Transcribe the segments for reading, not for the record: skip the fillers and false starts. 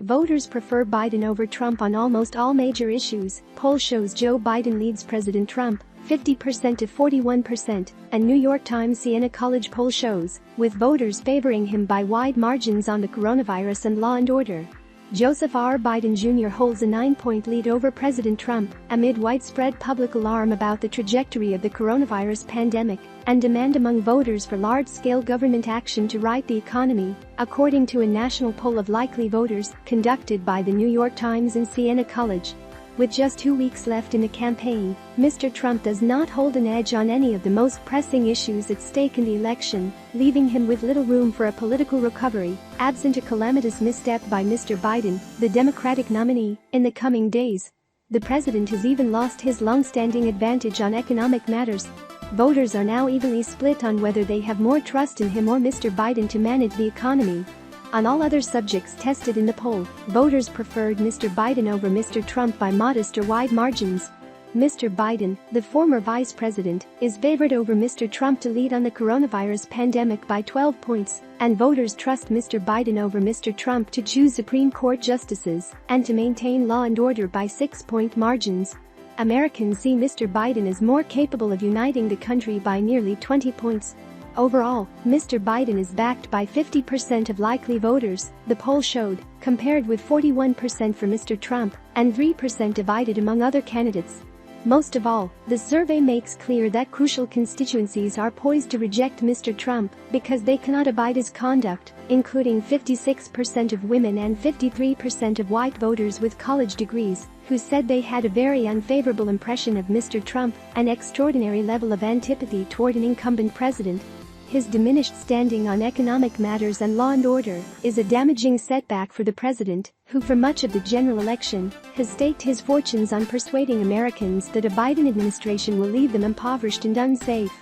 Voters prefer Biden over Trump on almost all major issues. Poll shows Joe Biden leads President Trump 50% to 41%, and New York Times Siena College poll shows, with voters favoring him by wide margins on the coronavirus and law and order. Joseph R. Biden Jr. holds a 9-point lead over President Trump amid widespread public alarm about the trajectory of the coronavirus pandemic and demand among voters for large-scale government action to right the economy, according to a national poll of likely voters conducted by the New York Times and Siena College. With just 2 weeks left in the campaign, Mr. Trump does not hold an edge on any of the most pressing issues at stake in the election, leaving him with little room for a political recovery, absent a calamitous misstep by Mr. Biden, the Democratic nominee, in the coming days. The president has even lost his long-standing advantage on economic matters. Voters are now evenly split on whether they have more trust in him or Mr. Biden to manage the economy. On all other subjects tested in the poll, voters preferred Mr. Biden over Mr. Trump by modest or wide margins. Mr. Biden, the former vice president, is favored over Mr. Trump to lead on the coronavirus pandemic by 12 points, and voters trust Mr. Biden over Mr. Trump to choose Supreme Court justices and to maintain law and order by 6-point margins. Americans see Mr. Biden as more capable of uniting the country by nearly 20 points. Overall, Mr. Biden is backed by 50% of likely voters, the poll showed, compared with 41% for Mr. Trump and 3% divided among other candidates. Most of all, the survey makes clear that crucial constituencies are poised to reject Mr. Trump because they cannot abide his conduct, including 56% of women and 53% of white voters with college degrees, who said they had a very unfavorable impression of Mr. Trump, an extraordinary level of antipathy toward an incumbent president. His diminished standing on economic matters and law and order is a damaging setback for the president, who for much of the general election has staked his fortunes on persuading Americans that a Biden administration will leave them impoverished and unsafe.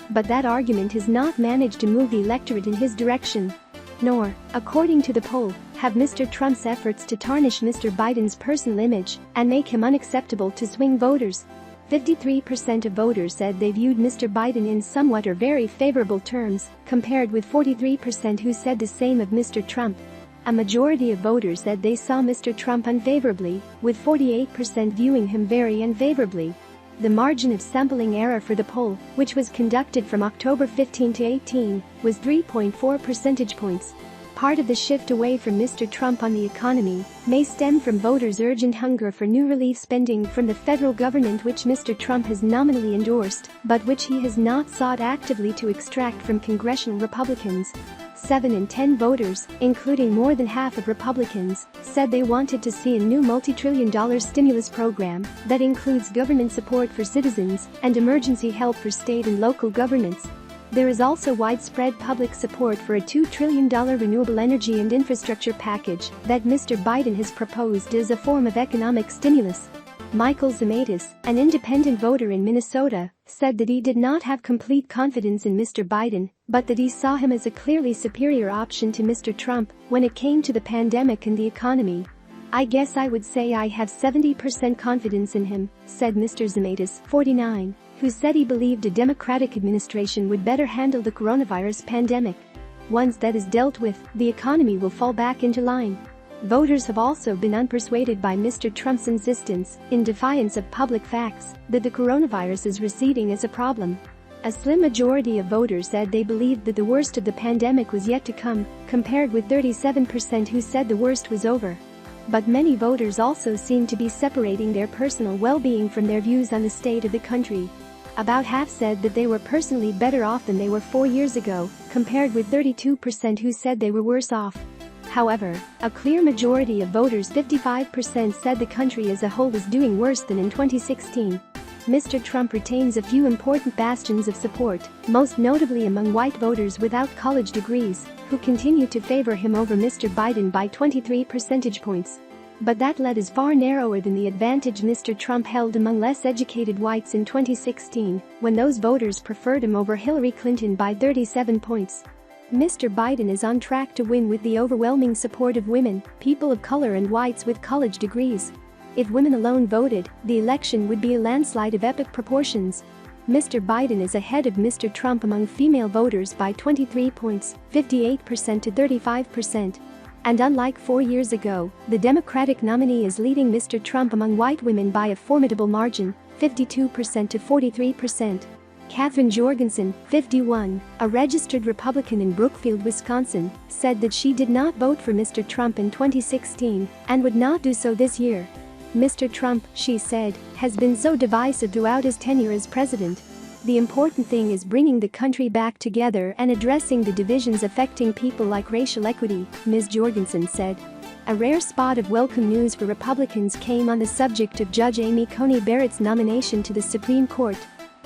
But that argument has not managed to move the electorate in his direction. Nor, according to the poll, have Mr. Trump's efforts to tarnish Mr. Biden's personal image and make him unacceptable to swing voters. 53% of voters said they viewed Mr. Biden in somewhat or very favorable terms, compared with 43% who said the same of Mr. Trump. A majority of voters said they saw Mr. Trump unfavorably, with 48% viewing him very unfavorably. The margin of sampling error for the poll, which was conducted from October 15 to 18, was 3.4 percentage points. Part of the shift away from Mr. Trump on the economy may stem from voters' urgent hunger for new relief spending from the federal government, which Mr. Trump has nominally endorsed, but which he has not sought actively to extract from congressional Republicans. 7 in 10 voters, including more than half of Republicans, said they wanted to see a new multi-trillion-dollar stimulus program that includes government support for citizens and emergency help for state and local governments. There is also widespread public support for a $2 trillion renewable energy and infrastructure package that Mr. Biden has proposed as a form of economic stimulus. Michael Zamatis, an independent voter in Minnesota, said that he did not have complete confidence in Mr. Biden, but that he saw him as a clearly superior option to Mr. Trump when it came to the pandemic and the economy. "I guess I would say I have 70% confidence in him," said Mr. Zamatis, 49, who said he believed a Democratic administration would better handle the coronavirus pandemic. Once that is dealt with, the economy will fall back into line. Voters have also been unpersuaded by Mr. Trump's insistence, in defiance of public facts, that the coronavirus is receding as a problem. A slim majority of voters said they believed that the worst of the pandemic was yet to come, compared with 37% who said the worst was over. But many voters also seem to be separating their personal well-being from their views on the state of the country. About half said that they were personally better off than they were 4 years ago, compared with 32% who said they were worse off. However, a clear majority of voters, 55%, said the country as a whole was doing worse than in 2016. Mr. Trump retains a few important bastions of support, most notably among white voters without college degrees, who continue to favor him over Mr. Biden by 23 percentage points. But that lead is far narrower than the advantage Mr. Trump held among less educated whites in 2016, when those voters preferred him over Hillary Clinton by 37 points. Mr. Biden is on track to win with the overwhelming support of women, people of color and whites with college degrees. If women alone voted, the election would be a landslide of epic proportions. Mr. Biden is ahead of Mr. Trump among female voters by 23 points, 58% to 35%. And unlike 4 years ago, the Democratic nominee is leading Mr. Trump among white women by a formidable margin, 52% to 43%. Katherine Jorgensen, 51, a registered Republican in Brookfield, Wisconsin, said that she did not vote for Mr. Trump in 2016 and would not do so this year. Mr. Trump, she said, has been so divisive throughout his tenure as president. The important thing is bringing the country back together and addressing the divisions affecting people like racial equity, Ms. Jorgensen said. A rare spot of welcome news for Republicans came on the subject of Judge Amy Coney Barrett's nomination to the Supreme Court.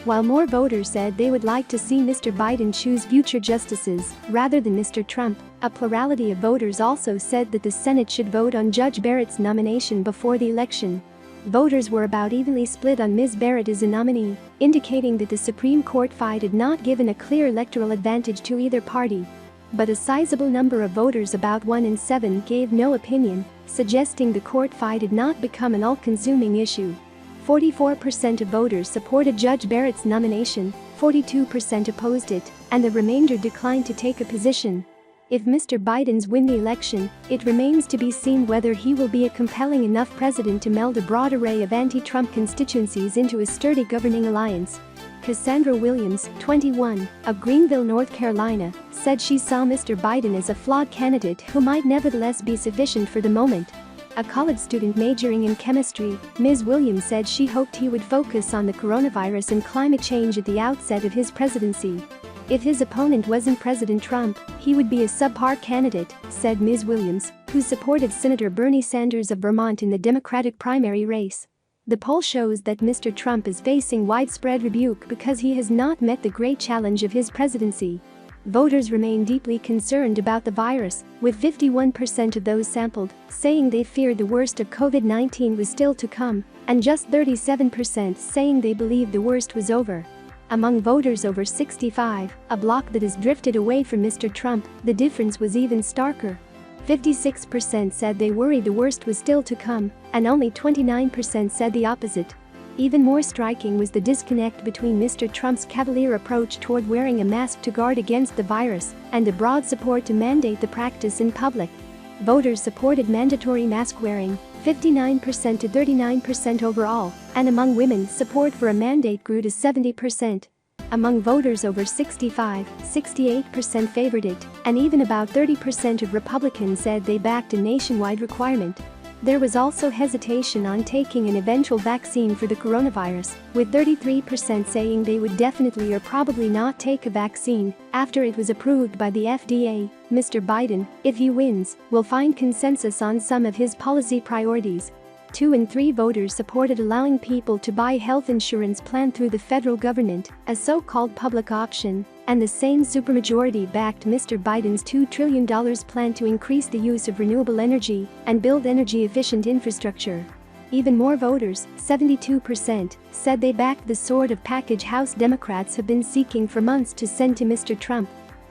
While more voters said they would like to see Mr. Biden choose future justices rather than Mr. Trump, a plurality of voters also said that the Senate should vote on Judge Barrett's nomination before the election. Voters were about evenly split on Ms. Barrett as a nominee, indicating that the Supreme Court fight had not given a clear electoral advantage to either party. But a sizable number of voters, about 1 in 7, gave no opinion, suggesting the court fight had not become an all-consuming issue. 44% of voters supported Judge Barrett's nomination, 42% opposed it, and the remainder declined to take a position. If Mr. Biden's win the election, it remains to be seen whether he will be a compelling enough president to meld a broad array of anti-Trump constituencies into a sturdy governing alliance. Cassandra Williams, 21, of Greenville, North Carolina, said she saw Mr. Biden as a flawed candidate who might nevertheless be sufficient for the moment. A college student majoring in chemistry, Ms. Williams said she hoped he would focus on the coronavirus and climate change at the outset of his presidency. If his opponent wasn't President Trump, he would be a subpar candidate, said Ms. Williams, who supported Senator Bernie Sanders of Vermont in the Democratic primary race. The poll shows that Mr. Trump is facing widespread rebuke because he has not met the great challenge of his presidency. Voters remain deeply concerned about the virus, with 51% of those sampled saying they feared the worst of COVID-19 was still to come, and just 37% saying they believed the worst was over. Among voters over 65, a bloc that has drifted away from Mr. Trump, the difference was even starker. 56% said they worried the worst was still to come, and only 29% said the opposite. Even more striking was the disconnect between Mr. Trump's cavalier approach toward wearing a mask to guard against the virus and the broad support to mandate the practice in public. Voters supported mandatory mask wearing, 59% to 39% overall, and among women, support for a mandate grew to 70%. Among voters over 65, 68% favored it, and even about 30% of Republicans said they backed a nationwide requirement. There was also hesitation on taking an eventual vaccine for the coronavirus, with 33% saying they would definitely or probably not take a vaccine after it was approved by the FDA. Mr. Biden, if he wins, will find consensus on some of his policy priorities. 2 in 3 voters supported allowing people to buy health insurance plan through the federal government, a so-called public option, and the same supermajority backed Mr. Biden's $2 trillion plan to increase the use of renewable energy and build energy-efficient infrastructure. Even more voters, 72%, said they backed the sort of package House Democrats have been seeking for months to send to Mr. Trump.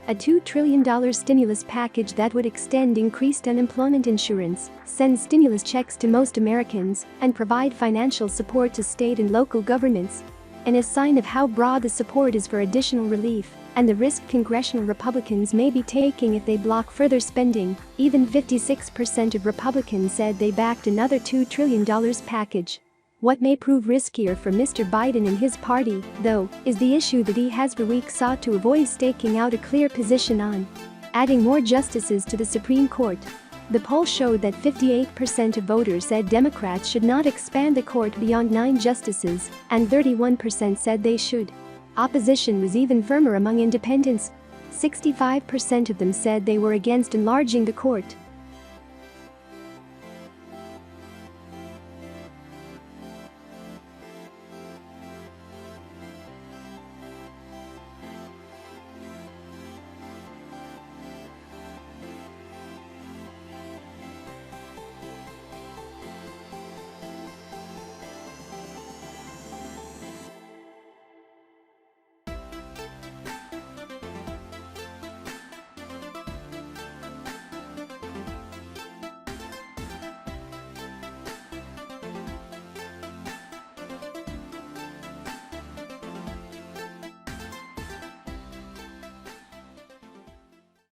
A $2 trillion stimulus package that would extend increased unemployment insurance, send stimulus checks to most Americans, and provide financial support to state and local governments. In a sign of how broad the support is for additional relief, and the risk congressional Republicans may be taking if they block further spending, even 56% of Republicans said they backed another $2 trillion package. What may prove riskier for Mr. Biden and his party, though, is the issue that he has for weeks sought to avoid staking out a clear position on: adding more justices to the Supreme Court. The poll showed that 58% of voters said Democrats should not expand the court beyond 9 justices, and 31% said they should. Opposition was even firmer among independents. 65% of them said they were against enlarging the court.